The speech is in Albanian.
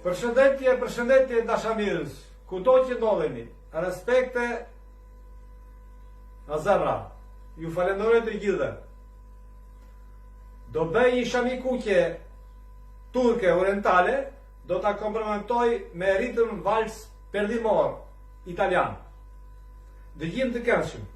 Përshëndetje dashamirës, kudo që ndodheni, respekte Azara, ju falenderoj të gjithë. Do bëj një shamikuqe turke orientale, do ta komplementoj me ritëm vals perlimor italian. Dëgjim të këndshëm.